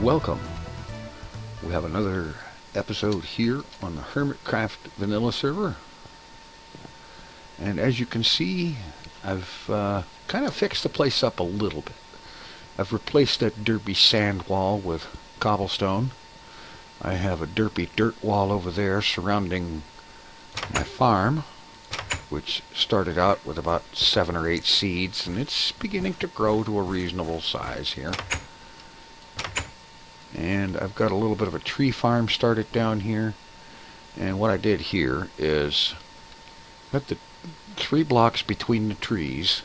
welcome. We have another episode here on the HermitCraft vanilla server. And as you can see, I've kind of fixed the place up a little bit. I've replaced that derpy sand wall with cobblestone. I have a derpy dirt wall over there surrounding my farm, which started out with about 7 or 8 seeds, and it's beginning to grow to a reasonable size here. And I've got a little bit of a tree farm started down here. And what I did here is got the 3 blocks between the trees,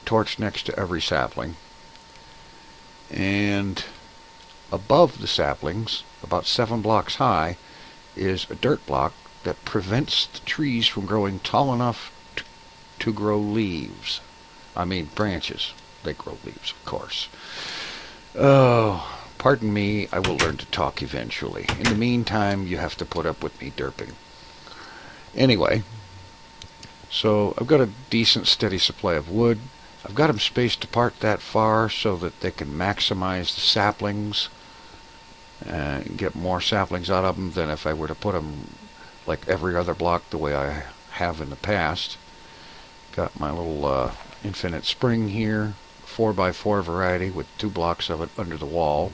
torch next to every sapling, and above the saplings, about 7 blocks high, is a dirt block that prevents the trees from growing tall enough to grow leaves. I mean branches. They grow leaves, of course. Oh, pardon me, I will learn to talk eventually. In the meantime, you have to put up with me derping. Anyway, so I've got a decent steady supply of wood. I've got them spaced apart that far so that they can maximize the saplings and get more saplings out of them than if I were to put them like every other block the way I have in the past. Got my little infinite spring here, 4x4 variety with 2 blocks of it under the wall.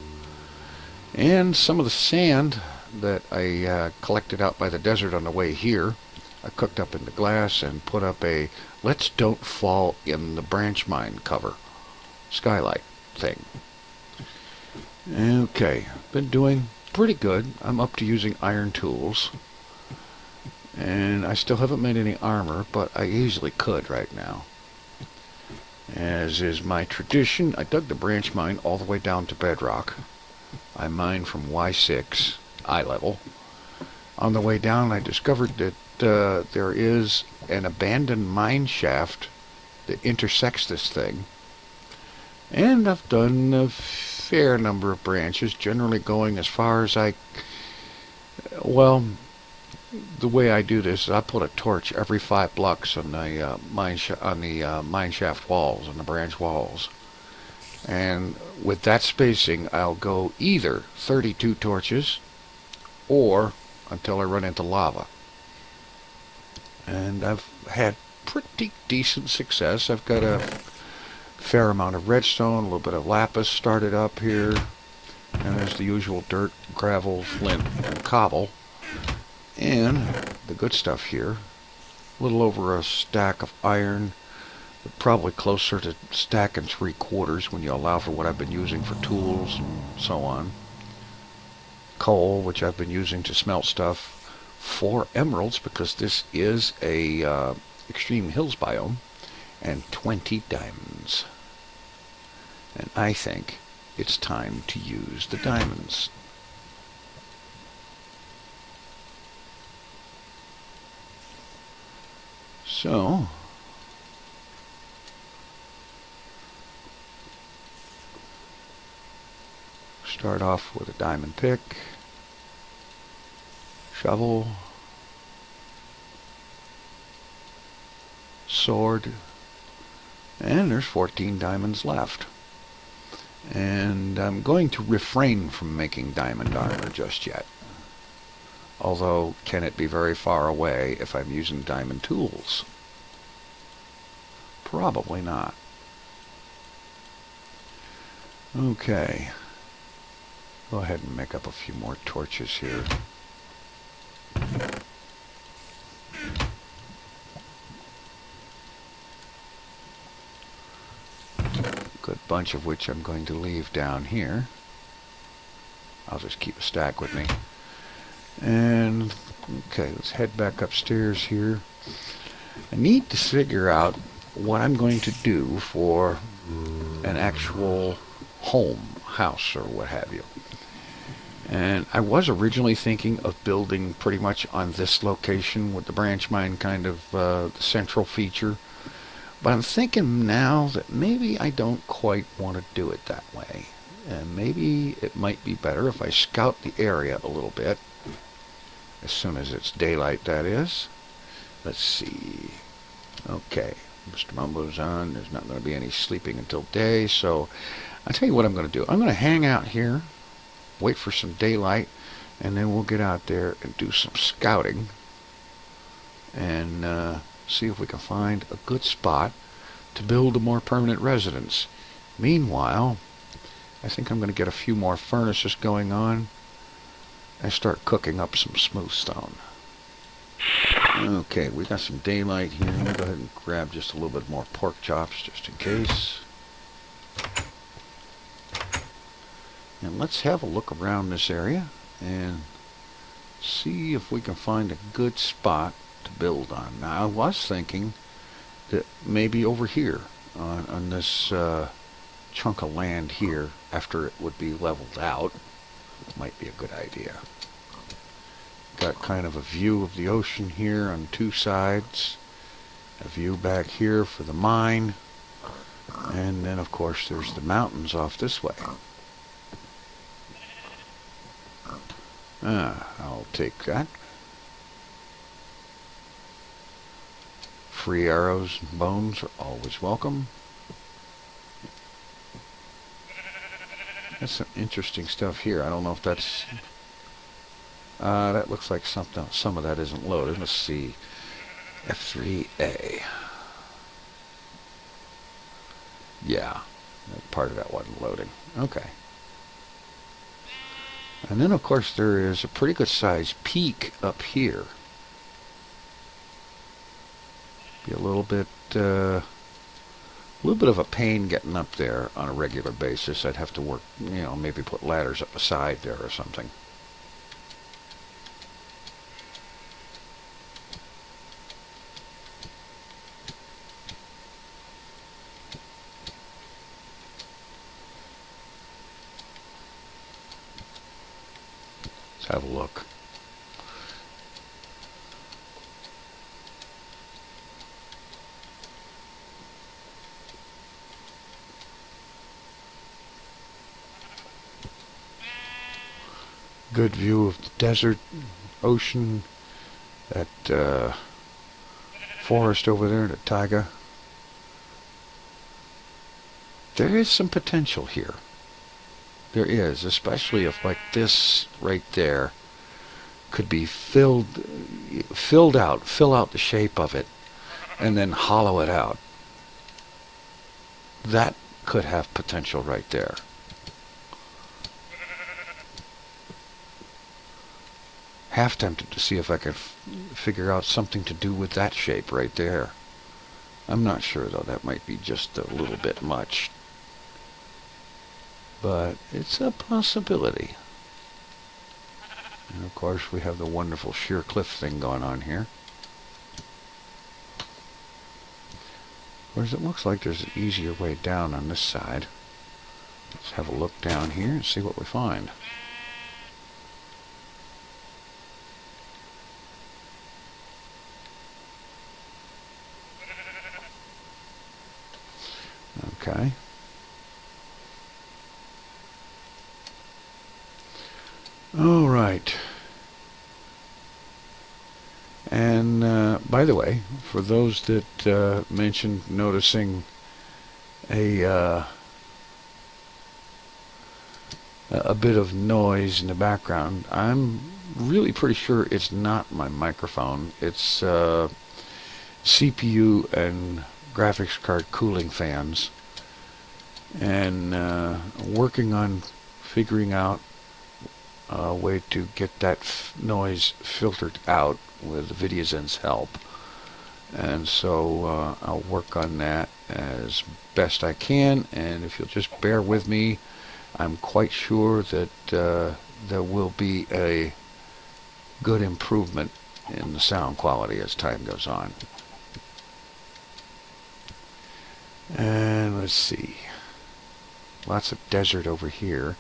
And some of the sand that I collected out by the desert on the way here, I cooked up into glass and put up a "Let's Don't Fall in the Branch Mine" cover skylight thing. Okay, been doing pretty good. I'm up to using iron tools. And I still haven't made any armor, but I easily could right now. As is my tradition, I dug the branch mine all the way down to bedrock. I mined from Y6, eye level. On the way down, I discovered that there is an abandoned mine shaft that intersects this thing. And I've done a fair number of branches, generally going as far as well, the way I do this is I put a torch every 5 blocks on the mine shaft walls, on the branch walls. And with that spacing, I'll go either 32 torches or until I run into lava. And I've had pretty decent success. I've got a fair amount of redstone, a little bit of lapis started up here, and there's the usual dirt, gravel, flint, and cobble. And the good stuff here, a little over a stack of iron, probably closer to stack and 3/4 when you allow for what I've been using for tools and so on. Coal, which I've been using to smelt stuff. 4 emeralds, because this is a extreme hills biome, and 20 diamonds. And I think it's time to use the diamonds. So, start off with a diamond pick, shovel, sword, and there's 14 diamonds left. And I'm going to refrain from making diamond armor just yet. Although, can it be very far away if I'm using diamond tools? Probably not. Okay. Go ahead and make up a few more torches here. Good bunch of which I'm going to leave down here. I'll just keep a stack with me. And, okay, let's head back upstairs here. I need to figure out what I'm going to do for an actual home, house, or what have you. And I was originally thinking of building pretty much on this location with the branch mine kind of the central feature. But I'm thinking now that maybe I don't quite want to do it that way. And maybe it might be better if I scout the area a little bit. As soon as it's daylight, that is. Let's see. Okay, Mr. Mumbo's on. There's not going to be any sleeping until day, so I'll tell you what I'm going to do. I'm going to hang out here, wait for some daylight, and then we'll get out there and do some scouting and see if we can find a good spot to build a more permanent residence. Meanwhile, I think I'm going to get a few more furnaces going on and start cooking up some smooth stone. Okay, we got some daylight here. I'll go ahead and grab just a little bit more pork chops just in case. And let's have a look around this area and see if we can find a good spot to build on. Now, I was thinking that maybe over here on this chunk of land here, after it would be leveled out, might be a good idea. Got kind of a view of the ocean here on two sides, a view back here for the mine, and then of course there's the mountains off this way. I'll take that. Free arrows and bones are always welcome. That's some interesting stuff here. I don't know if that's... that looks like something. Some of that isn't loaded. Let's see. F3A. Yeah, part of that wasn't loading. Okay. And then, of course, there is a pretty good sized peak up here. Be a little bit of a pain getting up there on a regular basis. I'd have to work, maybe put ladders up the side there or something. Let's have a look. Good view of the desert, ocean, that forest over there, the taiga. There is some potential here. There is, especially if like this right there could be filled out, fill out the shape of it, and then hollow it out. That could have potential right there. Half tempted to see if I could figure out something to do with that shape right there. I'm not sure though, that might be just a little bit much. But it's a possibility. And of course we have the wonderful sheer cliff thing going on here. Whereas it looks like there's an easier way down on this side. Let's have a look down here and see what we find. Okay. All right. And by the way, for those that mentioned noticing a bit of noise in the background, I'm really pretty sure it's not my microphone. It's CPU and graphics card cooling fans, and working on figuring out a way to get that noise filtered out with VideoZen's help. And so I'll work on that as best I can, and if you'll just bear with me, I'm quite sure that there will be a good improvement in the sound quality as time goes on. And let's see, lots of desert over here.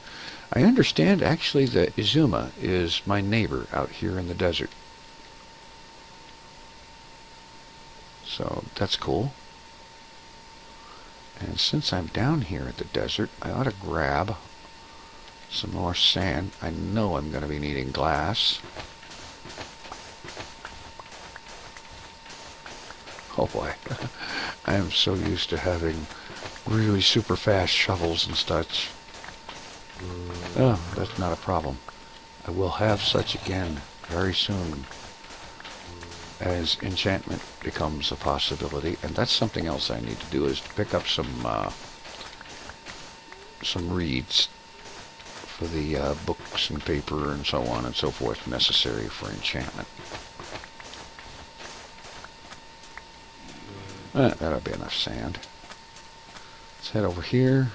I understand actually that Izuma is my neighbor out here in the desert. So that's cool. And since I'm down here at the desert, I ought to grab some more sand. I know I'm going to be needing glass. Oh boy. I am so used to having really super fast shovels and such. Oh, that's not a problem. I will have such again very soon as enchantment becomes a possibility, and that's something else I need to do, is to pick up some reeds for the books and paper and so on and so forth necessary for enchantment. That'll be enough sand. Let's head over here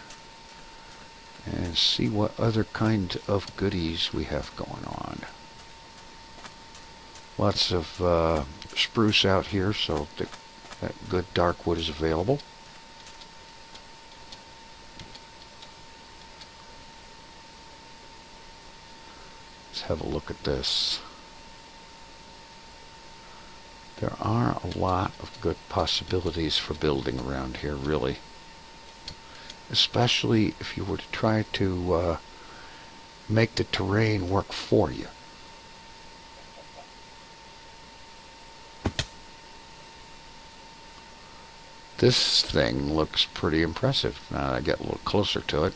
and see what other kind of goodies we have going on. Lots of spruce out here, so that good dark wood is available. Let's have a look at this. There are a lot of good possibilities for building around here, really. Especially if you were to try to make the terrain work for you. This thing looks pretty impressive. Now that I get a little closer to it.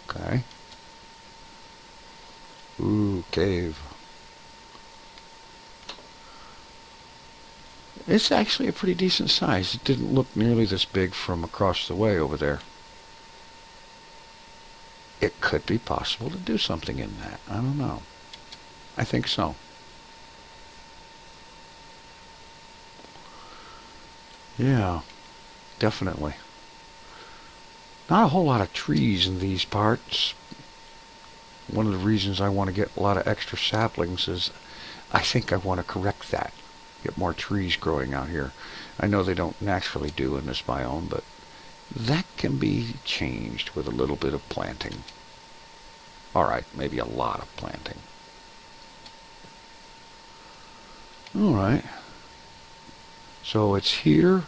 Okay. Ooh, cave. It's actually a pretty decent size. It didn't look nearly this big from across the way over there. It could be possible to do something in that. I don't know. I think so. Yeah, definitely. Not a whole lot of trees in these parts. One of the reasons I want to get a lot of extra saplings is I think I want to correct that. Get more trees growing out here. I know they don't naturally do in this biome, but that can be changed with a little bit of planting. Alright, maybe a lot of planting. Alright. So it's here,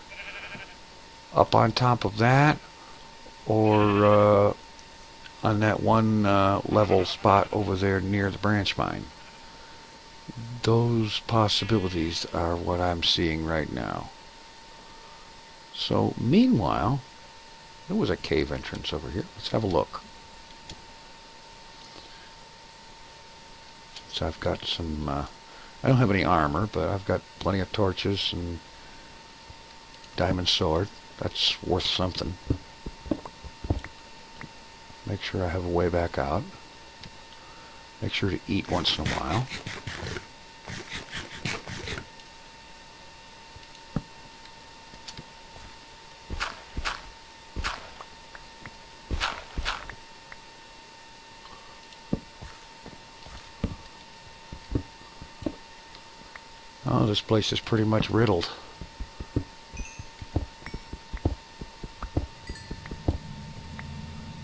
up on top of that, or on that one level spot over there near the branch mine. Those possibilities are what I'm seeing right now. So, meanwhile, there was a cave entrance over here. Let's have a look. So I've got some, I don't have any armor, but I've got plenty of torches and diamond sword. That's worth something. Make sure I have a way back out. Make sure to eat once in a while. Oh, this place is pretty much riddled.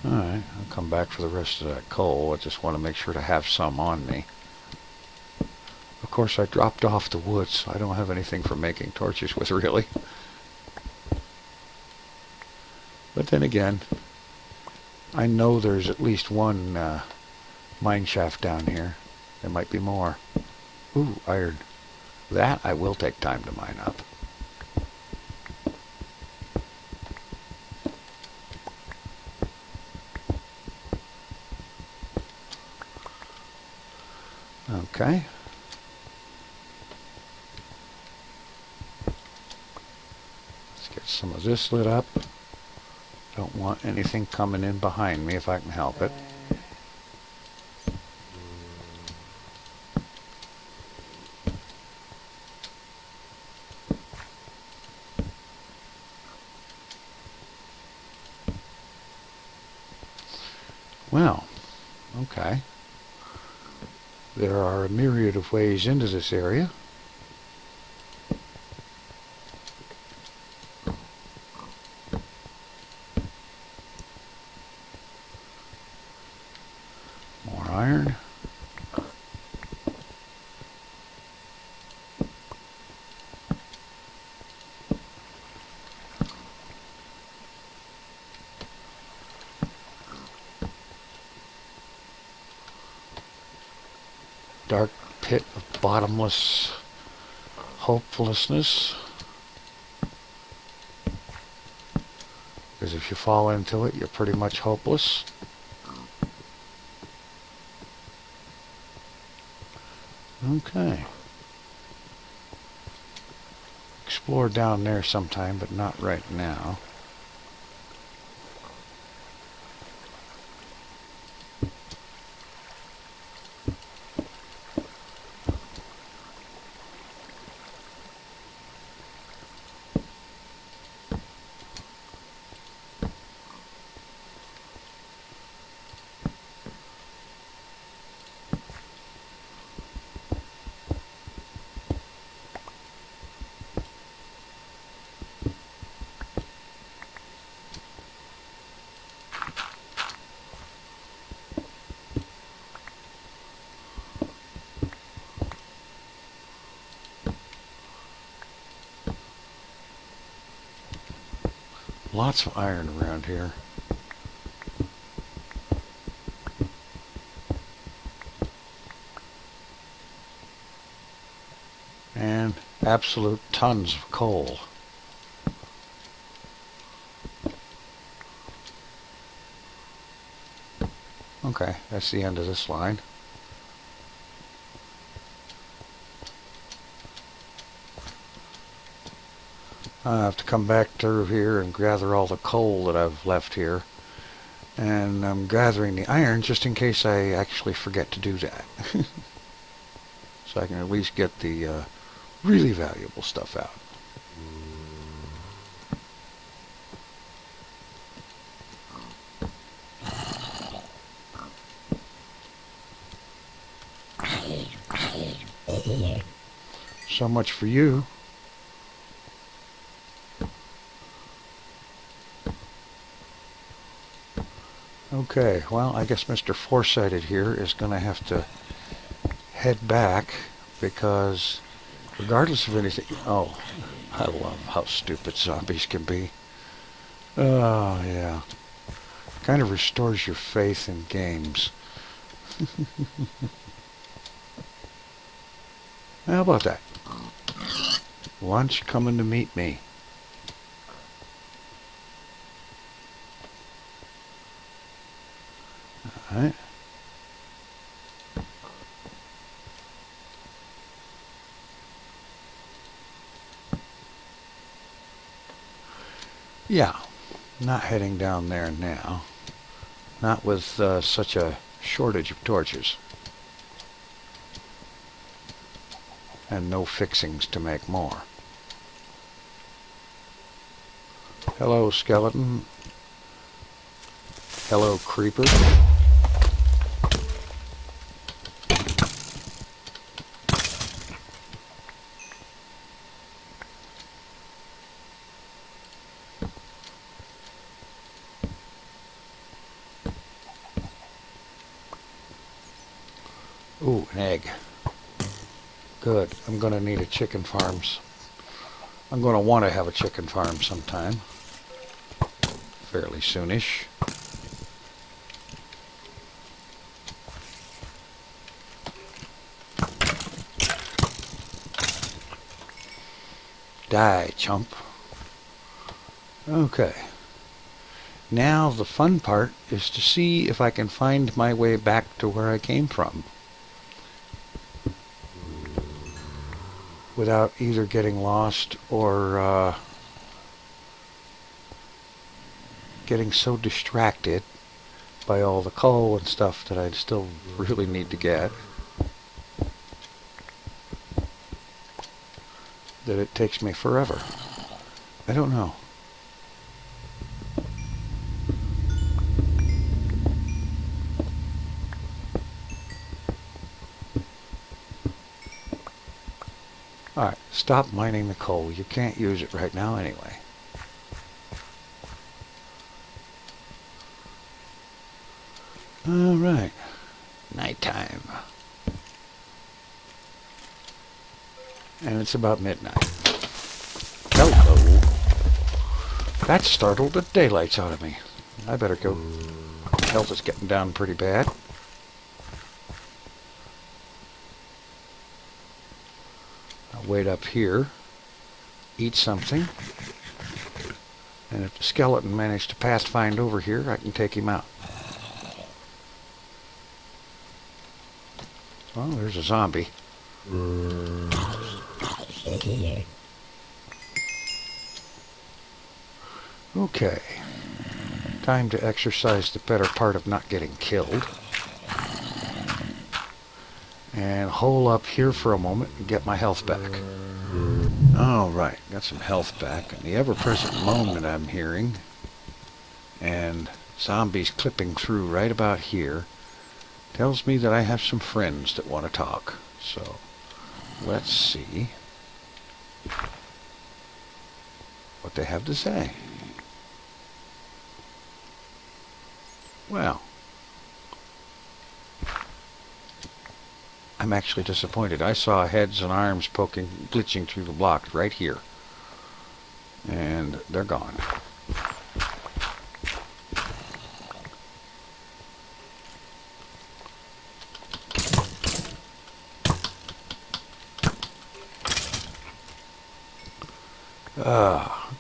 Alright, I'll come back for the rest of that coal. I just want to make sure to have some on me. Of course, I dropped off the wood, so I don't have anything for making torches with, really. But then again, I know there's at least one mine shaft down here. There might be more. Ooh, iron. That I will take time to mine up. Okay. Let's get some of this lit up. Don't want anything coming in behind me if I can help it. Well, okay. There are a myriad of ways into this area. More iron. Dark pit of bottomless hopelessness. Because if you fall into it, you're pretty much hopeless. Okay. Explore down there sometime, but not right now. Lots of iron around here. And absolute tons of coal. Okay, that's the end of this line. I have to come back through here and gather all the coal that I've left here. And I'm gathering the iron just in case I actually forget to do that. So I can at least get the really valuable stuff out. So much for you. Okay, well, I guess Mr. Foresighted here is going to have to head back because regardless of anything... Oh, I love how stupid zombies can be. Oh, yeah. Kind of restores your faith in games. How about that? Lunch coming to meet me. Alright. Yeah, not heading down there now. Not with such a shortage of torches. And no fixings to make more. Hello, skeleton. Hello, creeper. Ooh, an egg. Good. I'm going to need a chicken farm. I'm going to want to have a chicken farm sometime. Fairly soonish. Die, chump. Okay. Now the fun part is to see if I can find my way back to where I came from. Without either getting lost or getting so distracted by all the coal and stuff that I still really need to get that it takes me forever. I don't know. Alright, stop mining the coal. You can't use it right now anyway. Alright. Nighttime. And it's about midnight. Hello. That startled the daylights out of me. I better go. Health is getting down pretty bad. I'll wait up here, eat something, and if the skeleton managed to pathfind over here, I can take him out. Well, there's a zombie. Okay. Time to exercise the better part of not getting killed. And hole up here for a moment and get my health back. Alright, got some health back. And the ever-present moan that I'm hearing, and zombies clipping through right about here, tells me that I have some friends that want to talk. So, let's see what they have to say. Well, I'm actually disappointed. I saw heads and arms glitching through the block right here. And they're gone.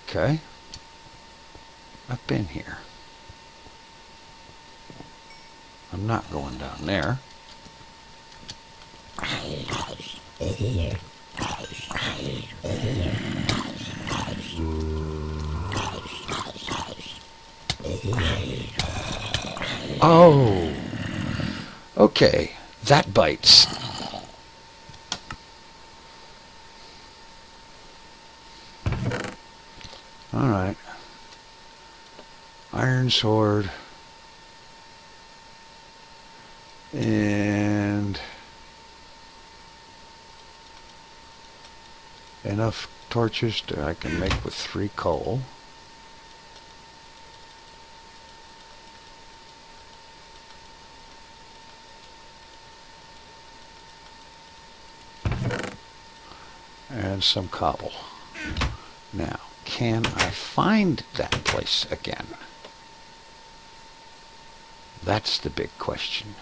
Okay. I've been here. I'm not going down there. Oh! Okay, that bites. Alright. Iron sword. And enough torches that I can make with 3 coal. And some cobble. Now, can I find that place again? That's the big question.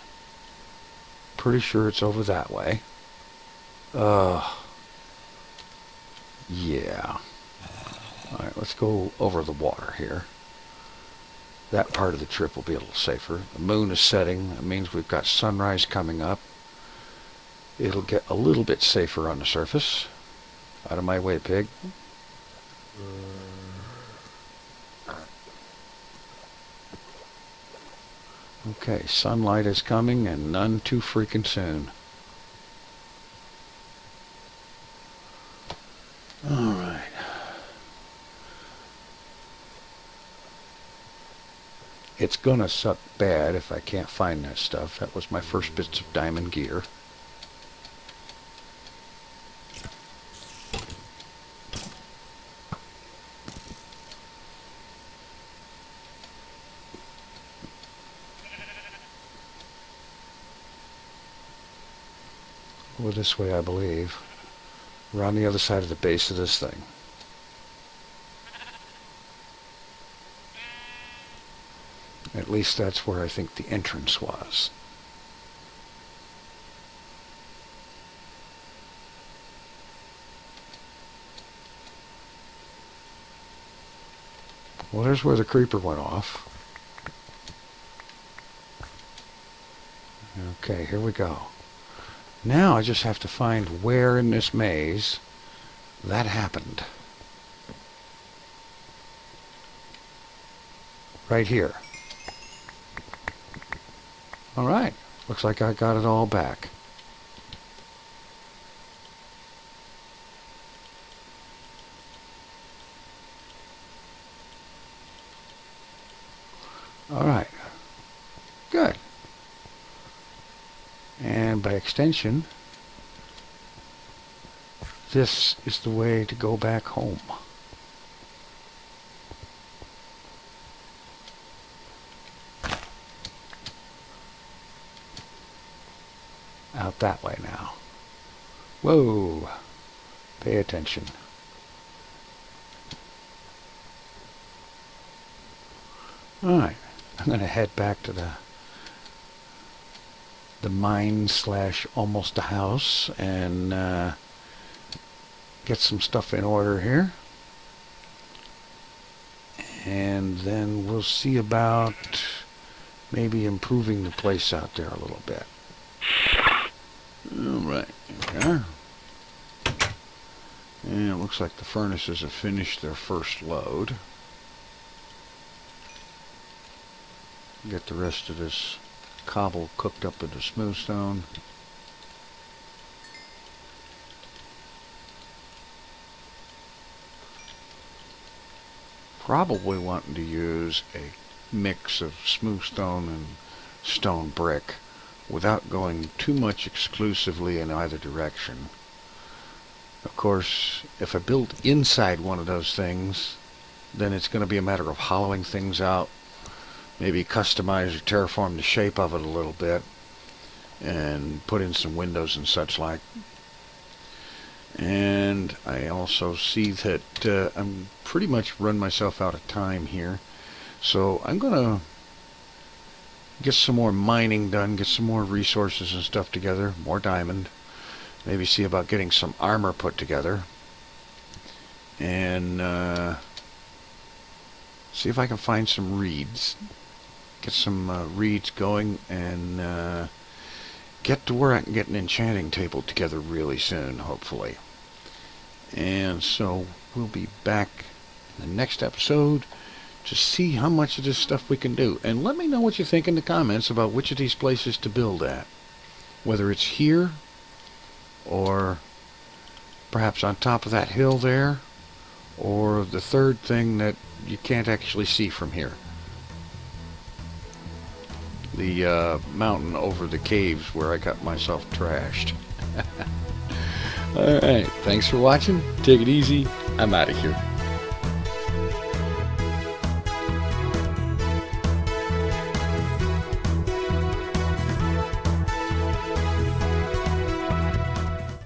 Pretty sure it's over that way. Yeah. Alright, let's go over the water here. That part of the trip will be a little safer. The moon is setting. That means we've got sunrise coming up. It'll get a little bit safer on the surface. Out of my way, pig. Okay, sunlight is coming and none too freaking soon. Alright. It's gonna suck bad if I can't find that stuff. That was my first bits of diamond gear. Well, this way, I believe. We're on the other side of the base of this thing. At least that's where I think the entrance was. Well, there's where the creeper went off. Okay, here we go. Now I just have to find where in this maze that happened. Right here. Alright, looks like I got it all back. Alright, good. And by extension, this is the way to go back home. Out that way now. Whoa! Pay attention. Alright, I'm going to head back to the mine / almost a house and get some stuff in order here. And then we'll see about maybe improving the place out there a little bit. Alright, there we are. And it looks like the furnaces have finished their first load. Get the rest of this cobble cooked up into smooth stone. Probably wanting to use a mix of smooth stone and stone brick without going too much exclusively in either direction. Of course, if I build inside one of those things, then it's going to be a matter of hollowing things out, maybe customize or terraform the shape of it a little bit, and put in some windows and such like. And I also see that I'm pretty much run myself out of time here, so I'm going to get some more mining done, get some more resources and stuff together, more diamond, maybe see about getting some armor put together, and see if I can find some reeds, get some reeds going, and get to where I can get an enchanting table together really soon, hopefully. And so we'll be back in the next episode to see how much of this stuff we can do. And let me know what you think in the comments about which of these places to build at. Whether it's here, or perhaps on top of that hill there, or the third thing that you can't actually see from here. The mountain over the caves where I got myself trashed. Alright, thanks for watching. Take it easy. I'm out of here.